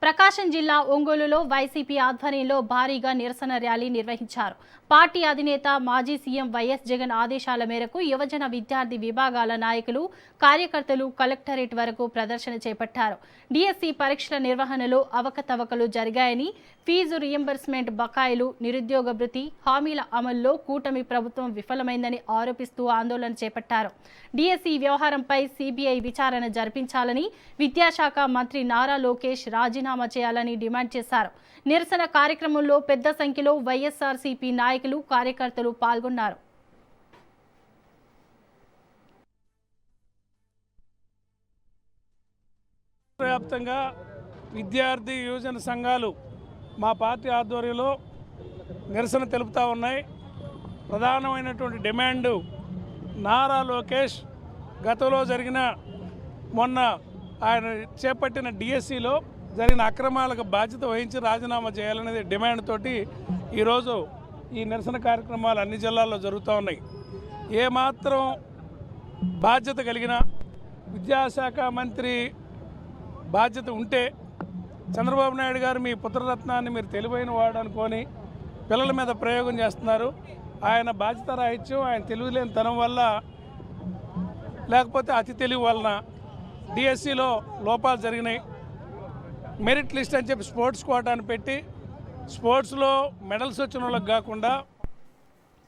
ప్రకాశం జిల్లా ఒంగోలులో వైసీపీ ఆధ్వర్యంలో భారీగా నిరసన ర్యాలీ నిర్వహించారు. పార్టీ అధినేత మాజీ సీఎం వైఎస్ జగన్ ఆదేశాల మేరకు యువజన విద్యార్థి విభాగాల నాయకులు, కార్యకర్తలు కలెక్టరేట్ వరకు ప్రదర్శన చేపట్టారు. డిఎస్సి పరీక్షల నిర్వహణలో అవకతవకలు జరిగాయని, ఫీజు రియంబర్స్మెంట్ బకాయిలు, నిరుద్యోగ భృతి హామీల అమల్లో కూటమి ప్రభుత్వం విఫలమైందని ఆరోపిస్తూ ఆందోళన చేపట్టారు. డిఎస్సి వ్యవహారంపై సిబిఐ విచారణ జరిపించాలని విద్యాశాఖ మంత్రి నారా లోకేష్ రాజీనామా చేయాలని డిమాండ్ చేశారు. నిరసన కార్యక్రమంలో పెద్ద సంఖ్యలో వైఎస్ఆర్సీపీ నాయకులు, కార్యకర్తలు పాల్గొన్నారు. వ్యాప్తంగా విద్యార్థి యువజన సంఘాలు మా పార్టీ ఆధ్వర్యంలో నిరసన తెలుపుతూ ఉన్నాయి. ప్రధానమైనటువంటి డిమాండ్ నారా లోకేష్ గతంలో జరిగిన మొన్న ఆయన చేపట్టిన డిఎస్సిలో జరిగిన అక్రమాలకు బాధ్యత వహించి రాజీనామా చేయాలనేది డిమాండ్ తోటి ఈరోజు ఈ నిరసన కార్యక్రమాలు అన్ని జిల్లాల్లో జరుగుతూ ఉన్నాయి. ఏమాత్రం బాధ్యత కలిగిన విద్యాశాఖ మంత్రి బాధ్యత ఉంటే చంద్రబాబు నాయుడు గారు మీ పుత్రరత్నాన్ని మీరు తెలివైన వాడు అనుకొని పిల్లల మీద ప్రయోగం చేస్తున్నారు. ఆయన బాధ్యత రాహిత్యం, ఆయన తెలివిలేని తనం వల్ల లేకపోతే అతి తెలివి వలన డిఎస్సిలో లోపాలు జరిగినాయి. మెరిట్ లిస్ట్ అని చెప్పి స్పోర్ట్స్ కోటాను పెట్టి స్పోర్ట్స్లో మెడల్స్ వచ్చిన వాళ్ళకి కాకుండా